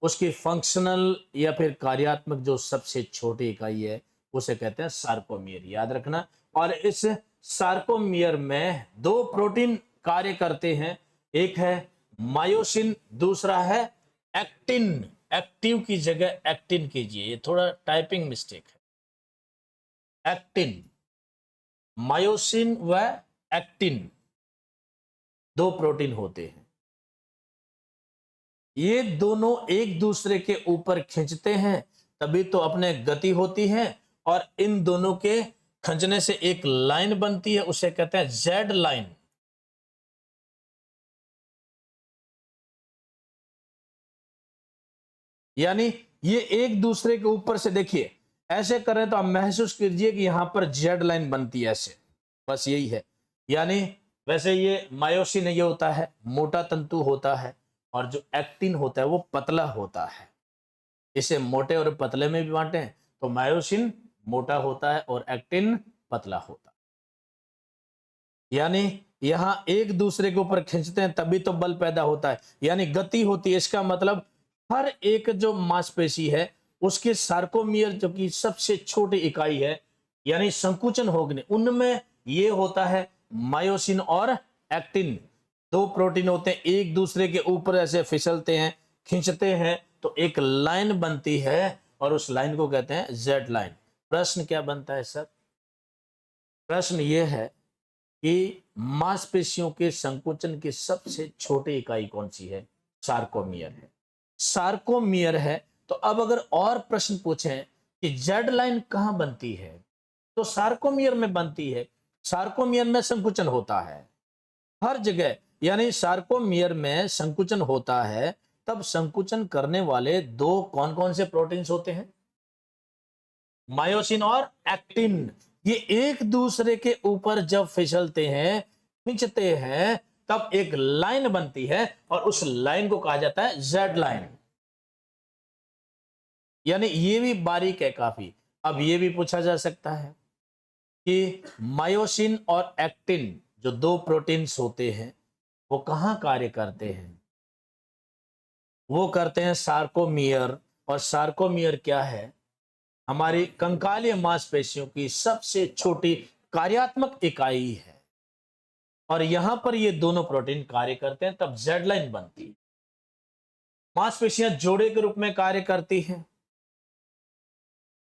उसकी फंक्शनल या फिर कार्यात्मक जो सबसे छोटी इकाई है उसे कहते हैं सार्कोमियर, याद रखना। और इस सार्कोमियर में दो प्रोटीन कार्य करते हैं, एक है मायोसिन, दूसरा है एक्टिन। एक्टिव की जगह एक्टिन कीजिए, ये थोड़ा टाइपिंग मिस्टेक है। एक्टिन, मायोसिन व एक्टिन दो प्रोटीन होते हैं। ये दोनों एक दूसरे के ऊपर खींचते हैं तभी तो अपने गति होती है। और इन दोनों के खींचने से एक लाइन बनती है, उसे कहते हैं जेड लाइन। यानी ये एक दूसरे के ऊपर से, देखिए ऐसे करें तो आप महसूस कीजिए कि यहां पर जेड लाइन बनती है ऐसे, बस यही है। यानी वैसे ये मायोसिन ये होता है मोटा तंतु होता है, और जो एक्टिन होता है वो पतला होता है। इसे मोटे और पतले में भी बांटे तो मायोसिन मोटा होता है और एक्टिन पतला होता है। यानी यहां एक दूसरे के ऊपर खींचते हैं तभी तो बल पैदा होता है, यानी गति होती है। इसका मतलब हर एक जो मांसपेशी है उसके सार्कोमियर जो कि सबसे छोटी इकाई है, यानी संकुचन होने उनमें ये होता है मायोसिन और एक्टिन। दो प्रोटीन होते हैं, एक दूसरे के ऊपर ऐसे फिसलते हैं, खींचते हैं तो एक लाइन बनती है और उस लाइन को कहते हैं जेड लाइन। प्रश्न क्या बनता है सर? प्रश्न यह है कि मांसपेशियों के संकुचन की सबसे छोटी इकाई कौन सी है? सार्कोमियर है। सार्कोमियर है। तो अब अगर और प्रश्न पूछें कि जेड लाइन कहां बनती है, तो सार्कोमियर में बनती है। सार्कोमियर में संकुचन होता है हर जगह, यानी सार्कोमियर में संकुचन होता है। तब संकुचन करने वाले दो कौन कौन से प्रोटीन्स होते हैं? मायोसिन और एक्टिन। ये एक दूसरे के ऊपर जब फिसलते हैं, खींचते हैं, तब एक लाइन बनती है और उस लाइन को कहा जाता है जेड लाइन। यानी ये भी बारीक है काफी। अब ये भी पूछा जा सकता है कि मायोसिन और एक्टिन जो दो प्रोटीन्स होते हैं वो कहां कार्य करते हैं? वो करते हैं सार्कोमियर। और सार्कोमियर क्या है? हमारी कंकालीय मांसपेशियों की सबसे छोटी कार्यात्मक इकाई है। और यहां पर ये दोनों प्रोटीन कार्य करते हैं तब जेड लाइन बनती है। मांसपेशियां जोड़े के रूप में कार्य करती हैं,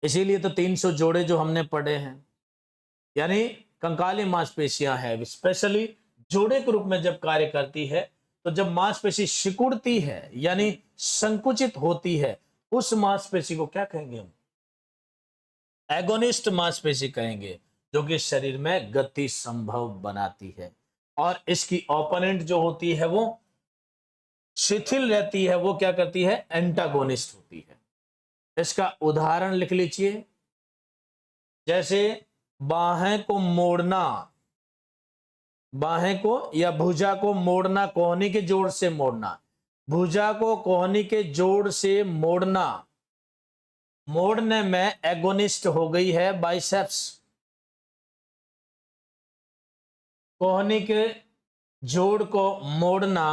इसीलिए तो 300 जोड़े जो हमने पढ़े हैं। यानी कंकालीय मांसपेशियां हैं स्पेशली जोड़े के रूप में जब कार्य करती है, तो जब मांसपेशी सिकुड़ती है यानी संकुचित होती है, उस मांसपेशी को क्या कहेंगे हम? एगोनिस्ट मांसपेशी कहेंगे, जो कि शरीर में गति संभव बनाती है। और इसकी ओपोनेंट जो होती है वो शिथिल रहती है, वो क्या करती है? एंटागोनिस्ट होती है। इसका उदाहरण लिख लीजिए, जैसे बाहें को मोड़ना, बाहें को या भुजा को मोड़ना, कोहनी के जोड़ से मोड़ना, भुजा को कोहनी के जोड़ से मोड़ना, मोड़ने में एगोनिस्ट हो गई है बाइसेप्स। कोहनी के जोड़ को मोड़ना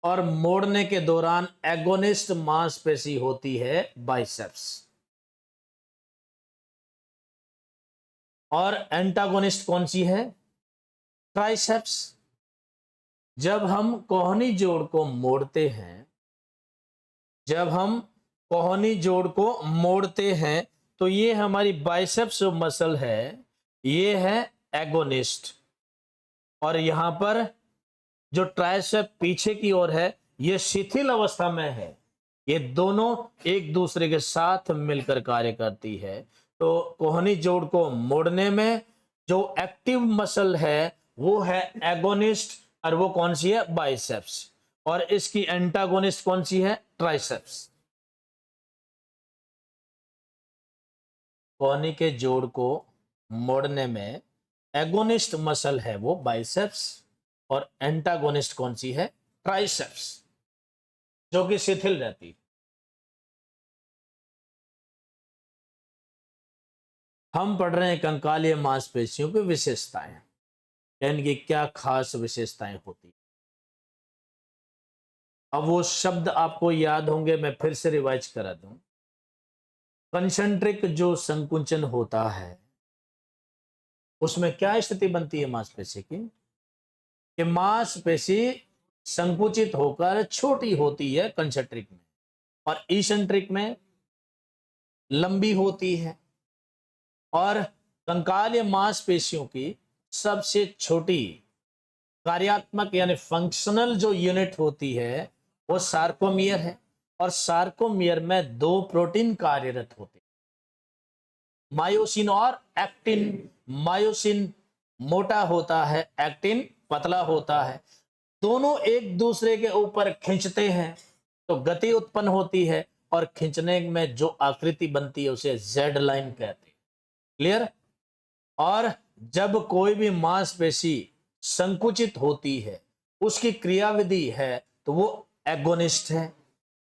और मोड़ने के दौरान एगोनिस्ट मांसपेशी होती है बाइसेप्स। और एंटागोनिस्ट कौन सी है? ट्राइसेप्स। जब हम कोहनी जोड़ को मोड़ते हैं, जब हम कोहनी जोड़ को मोड़ते हैं तो ये हमारी बाइसेप्स मसल है, ये है एगोनिस्ट। और यहां पर जो ट्राइसेप पीछे की ओर है ये शिथिल अवस्था में है। ये दोनों एक दूसरे के साथ मिलकर कार्य करती है। तो कोहनी जोड़ को मोड़ने में जो एक्टिव मसल है वो है एगोनिस्ट, और वो कौन सी है? बाइसेप्स। और इसकी एंटागोनिस्ट कौन सी है? ट्राइसेप्स। कोहनी के जोड़ को मोड़ने में एगोनिस्ट मसल है वो बाइसेप्स, और एंटागोनिस्ट कौन सी है? ट्राइसेप्स, जो कि शिथिल रहती है। हम पढ़ रहे हैं कंकालीय मांसपेशियों की विशेषताएं, इनकी क्या खास विशेषताएं होती। अब वो शब्द आपको याद होंगे, मैं फिर से रिवाइज करा दूं। कंसेंट्रिक जो संकुचन होता है उसमें क्या स्थिति बनती है मांसपेशी की? कि मांसपेशी संकुचित होकर छोटी होती है कंसेंट्रिक में, और इसेंट्रिक में लंबी होती है। और कंकालीय मांसपेशियों की सबसे छोटी कार्यात्मक यानी फंक्शनल जो यूनिट होती है वो सार्कोमियर है, और सार्कोमियर में दो प्रोटीन कार्यरत होते हैं, मायोसिन और एक्टिन। मायोसिन मोटा होता है, एक्टिन पतला होता है। दोनों एक दूसरे के ऊपर खींचते हैं तो गति उत्पन्न होती है, और खींचने में जो आकृति बनती है उसे जेड लाइन कहते हैं। क्लियर? और जब कोई भी मांसपेशी संकुचित होती है उसकी क्रियाविधि है तो वो एगोनिस्ट है,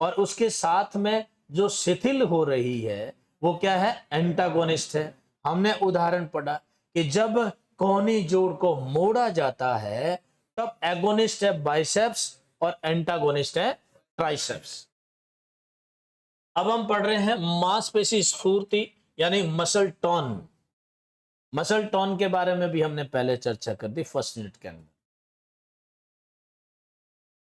और उसके साथ में जो शिथिल हो रही है वो क्या है? एंटागोनिस्ट है। हमने उदाहरण पढ़ा कि जब कोहनी जोड़ को मोड़ा जाता है तब एगोनिस्ट है बाइसेप्स और एंटागोनिस्ट है ट्राइसेप्स। अब हम पढ़ रहे हैं मांसपेशी स्फूर्ति यानी मसल टोन। मसल टोन के बारे में भी हमने पहले चर्चा कर दी फर्स्ट यूनिट के अंदर।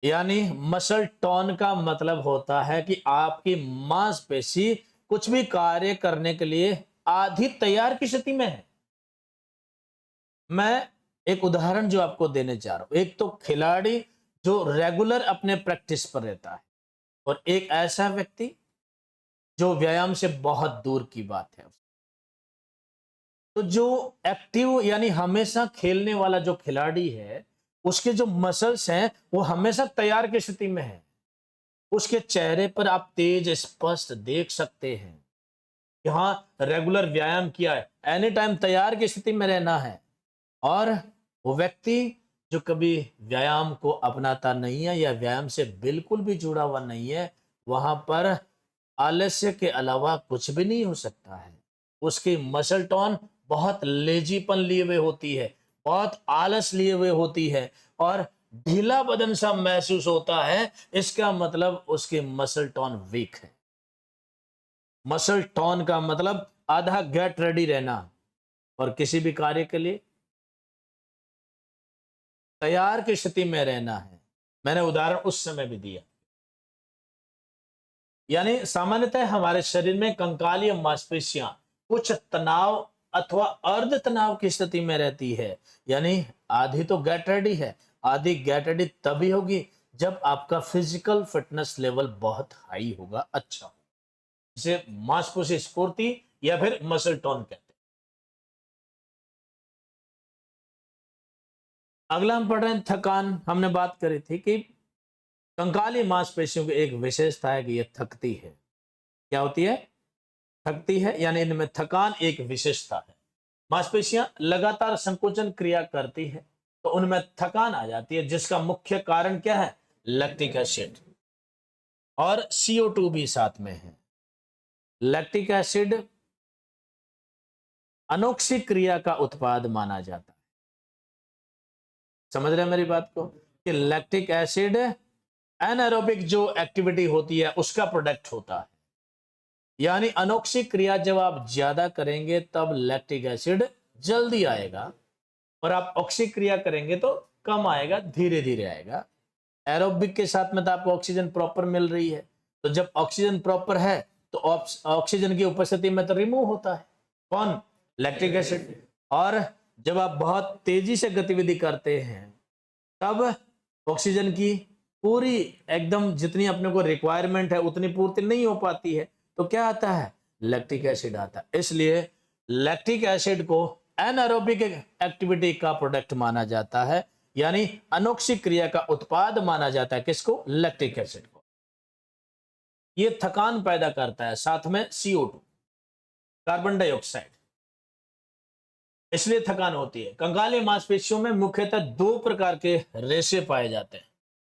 यानी मसल टोन का मतलब होता है कि आपकी मांसपेशी कुछ भी कार्य करने के लिए आधी तैयार की स्थिति में है। मैं एक उदाहरण जो आपको देने जा रहा हूं, एक तो खिलाड़ी जो रेगुलर अपने प्रैक्टिस पर रहता है, और एक ऐसा व्यक्ति जो व्यायाम से बहुत दूर की बात है। तो जो एक्टिव यानी हमेशा खेलने वाला जो खिलाड़ी है उसके जो मसल्स हैं वो हमेशा तैयार की स्थिति में है। उसके चेहरे पर आप तेज स्पष्ट देख सकते हैं कि हाँ रेगुलर व्यायाम किया है, एनी टाइम तैयार की स्थिति में रहना है। और वो व्यक्ति जो कभी व्यायाम को अपनाता नहीं है या व्यायाम से बिल्कुल भी जुड़ा हुआ नहीं है, वहां पर आलस्य के अलावा कुछ भी नहीं हो सकता है। उसकी मसल टोन बहुत लेजीपन लिए हुए होती है, बहुत आलस लिए हुए होती है, और ढीला बदन सा महसूस होता है। इसका मतलब उसकी मसल टोन वीक है। मसल टोन का मतलब आधा गेट रेडी रहना और किसी भी कार्य के लिए तैयार की स्थिति में रहना है। मैंने उदाहरण उस समय भी दिया। यानी सामान्यतः हमारे शरीर में कंकालीय मांसपेशियां कुछ तनाव अथवा अर्ध तनाव की स्थिति में रहती है। यानी आधी तो गेट रेडी है, आधी गेट रेडी तभी होगी जब आपका फिजिकल फिटनेस लेवल बहुत हाई होगा, अच्छा होगा, जिसे मांसपेशी स्फूर्ति या फिर मसल टोन कहते हैं। अगला हम पढ़ रहे हैं थकान। हमने बात करी थी कि कंकाली मांसपेशियों की एक विशेषता है कि यह थकती है। क्या होती है? थकती है, यानी इनमें थकान एक विशेषता है। मांसपेशियां लगातार संकोचन क्रिया करती है तो उनमें थकान आ जाती है, जिसका मुख्य कारण क्या है? लैक्टिक एसिड और CO2 भी साथ में है। लैक्टिक एसिड अनोक्सिक क्रिया का उत्पाद माना जाता है। समझ रहे हैं मेरी बात को कि लैक्टिक एसिड एनारोबिक जो एक्टिविटी होती है उसका प्रोडक्ट होता है। यानी अनोक्सिक क्रिया जब आप ज्यादा करेंगे तब लैक्टिक एसिड जल्दी आएगा, और आप ऑक्सिक क्रिया करेंगे तो कम आएगा, धीरे धीरे आएगा। एरोबिक के साथ में तो आपको ऑक्सीजन प्रॉपर मिल रही है, तो जब ऑक्सीजन प्रॉपर है तो ऑक्सीजन की उपस्थिति में तो रिमूव होता है कौन? Lactic acid. और जब आप बहुत तेजी से गतिविधि करते हैं तब ऑक्सीजन की पूरी एकदम जितनी अपने को रिक्वायरमेंट है उतनी पूर्ति नहीं हो पाती है, तो क्या आता है, लैक्टिक एसिड आता है। इसलिए लैक्टिक एसिड को एनारोबिक एक्टिविटी का प्रोडक्ट माना जाता है, यानी अनोक्सिक क्रिया का उत्पाद माना जाता है। किसको, लैक्टिक एसिड को। ये थकान पैदा करता है, साथ में CO2 कार्बन डाइऑक्साइड, इसलिए थकान होती है। कंकाली मांसपेशियों में मुख्यतः दो प्रकार के रेशे पाए जाते हैं,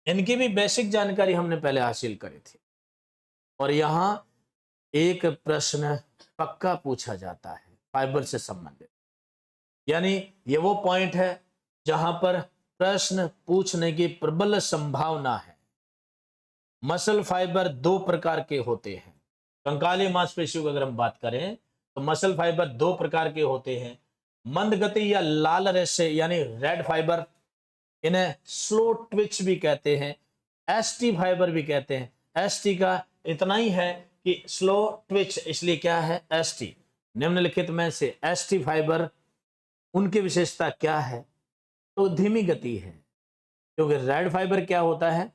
इनकी भी बेसिक जानकारी हमने पहले हासिल करी थी। और यहां एक प्रश्न पक्का पूछा जाता है फाइबर से संबंधित, यानी ये वो पॉइंट है जहां पर प्रश्न पूछने की प्रबल संभावना है। मसल फाइबर दो प्रकार के होते हैं। कंकाली मांसपेशियों की अगर हम बात करें तो मसल फाइबर दो प्रकार के होते हैं। मंद गति या लाल रेशे यानी रेड फाइबर, इन्हें स्लो ट्विच भी कहते हैं, एसटी फाइबर भी कहते हैं। एसटी का इतना ही है कि स्लो ट्विच, इसलिए क्या है, एसटी। निम्नलिखित में से एसटी फाइबर उनकी विशेषता क्या है, तो धीमी गति है, क्योंकि रेड फाइबर क्या होता है,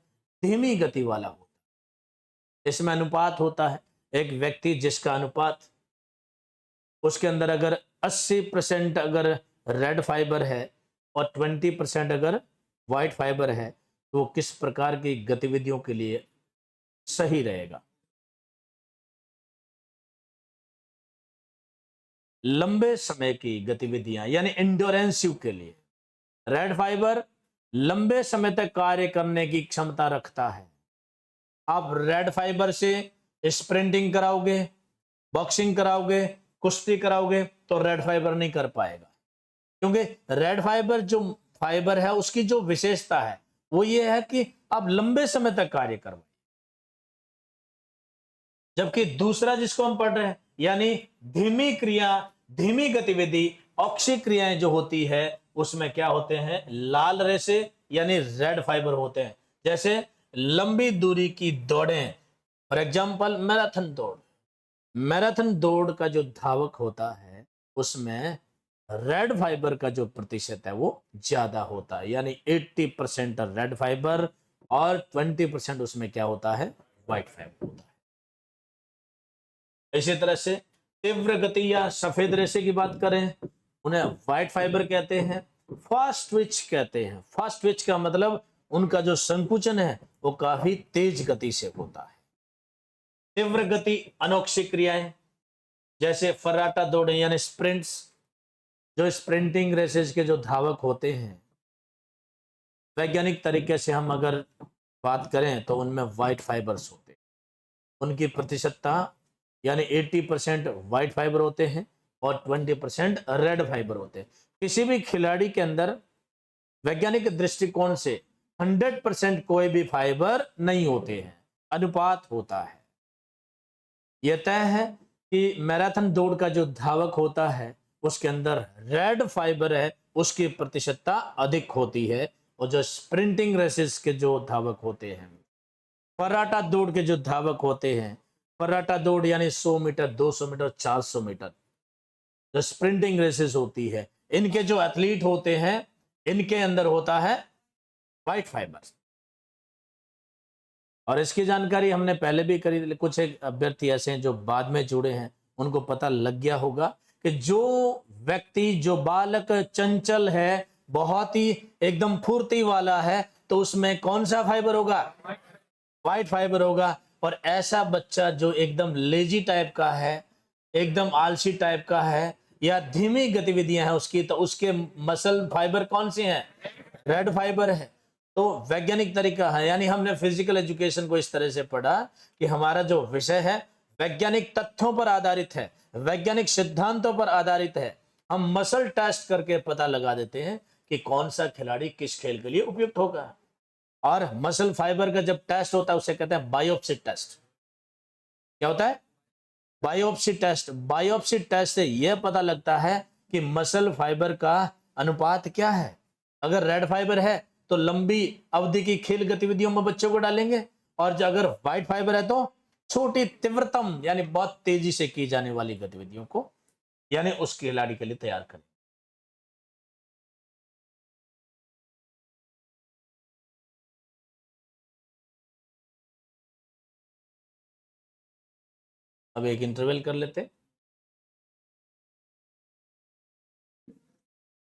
धीमी गति वाला होता है। इसमें अनुपात होता है, एक व्यक्ति जिसका अनुपात, उसके अंदर अगर 80% अगर रेड फाइबर है और 20% अगर व्हाइट फाइबर है, तो वो किस प्रकार की गतिविधियों के लिए सही रहेगा। लंबे समय की गतिविधियां यानी इंड्योरेंसिव के लिए रेड फाइबर लंबे समय तक कार्य करने की क्षमता रखता है। आप रेड फाइबर से स्प्रिंटिंग कराओगे, बॉक्सिंग कराओगे, कुश्ती कराओगे, तो रेड फाइबर नहीं कर पाएगा, क्योंकि रेड फाइबर जो फाइबर है उसकी जो विशेषता है वो ये है कि आप लंबे समय तक कार्य करवाए। जबकि दूसरा जिसको हम पढ़ रहे हैं, यानी धीमी क्रिया, धीमी गतिविधि, ऑक्सी क्रियाएं जो होती है, उसमें क्या होते हैं, लाल रेशे यानी रेड फाइबर होते हैं। जैसे लंबी दूरी की दौड़ें, फॉर एग्जाम्पल मैराथन दौड़, मैराथन दौड़ का जो धावक होता है उसमें रेड फाइबर का जो प्रतिशत है वो ज्यादा होता है, यानी 80% रेड फाइबर और 20% उसमें क्या होता है, व्हाइट फाइबर होता है। इसी तरह से तीव्र गति या सफेद रेशे की बात करें, उन्हें व्हाइट फाइबर कहते हैं, फास्ट ट्विच कहते हैं। फास्ट ट्विच का मतलब उनका जो संकुचन है वो काफी तेज गति से होता है। तीव्र गति अनोक्षिक क्रियाएं, जैसे फर्राटा दौड़ यानी स्प्रिंट्स, जो स्प्रिंटिंग रेसेस के जो धावक होते हैं, वैज्ञानिक तरीके से हम अगर बात करें तो उनमें व्हाइट फाइबर्स होते हैं। उनकी प्रतिशतता यानी 80% व्हाइट फाइबर होते हैं और 20% रेड फाइबर होते हैं। किसी भी खिलाड़ी के अंदर वैज्ञानिक दृष्टिकोण से 100% कोई भी फाइबर नहीं होते हैं, अनुपात होता है। यह तय है कि मैराथन दौड़ का जो धावक होता है उसके अंदर रेड फाइबर है, उसकी प्रतिशतता अधिक होती है, और जो स्प्रिंटिंग रेसेस के जो धावक होते हैं, फर्राटा दौड़ के जो धावक होते हैं, फर्राटा दौड़ यानी 100 मीटर, 200 मीटर, 400 मीटर, जो स्प्रिंटिंग रेसेस होती है, इनके जो एथलीट होते हैं इनके अंदर होता है व्हाइट फाइबर। और इसकी जानकारी हमने पहले भी करी, कुछ एक अभ्यर्थी ऐसे हैं जो बाद में जुड़े हैं, उनको पता लग गया होगा कि जो व्यक्ति, जो बालक चंचल है, बहुत ही एकदम फुर्ती वाला है, तो उसमें कौन सा फाइबर होगा, व्हाइट फाइबर होगा। और ऐसा बच्चा जो एकदम लेजी टाइप का है, एकदम आलसी टाइप का है, या धीमी गतिविधियां हैं उसकी, तो उसके मसल फाइबर कौन से हैं, रेड फाइबर है। तो वैज्ञानिक तरीका है, यानी हमने फिजिकल एजुकेशन को इस तरह से पढ़ा कि हमारा जो विषय है वैज्ञानिक तथ्यों पर आधारित है, वैज्ञानिक सिद्धांतों पर आधारित है। हम मसल टेस्ट करके पता लगा देते हैं कि कौन सा खिलाड़ी किस खेल के लिए उपयुक्त होगा। और मसल फाइबर का जब टेस्ट होता है उसे कहते हैं बायोप्सी टेस्ट। क्या होता है, बायोप्सी टेस्ट। बायोप्सी टेस्ट से यह पता लगता है कि मसल फाइबर का अनुपात क्या है। अगर रेड फाइबर है तो लंबी अवधि की खेल गतिविधियों में बच्चों को डालेंगे, और जो अगर व्हाइट फाइबर है तो छोटी तीव्रतम यानी बहुत तेजी से की जाने वाली गतिविधियों को, यानी उस खिलाड़ी के लिए तैयार करें। अब एक इंटरवल कर लेते हैं।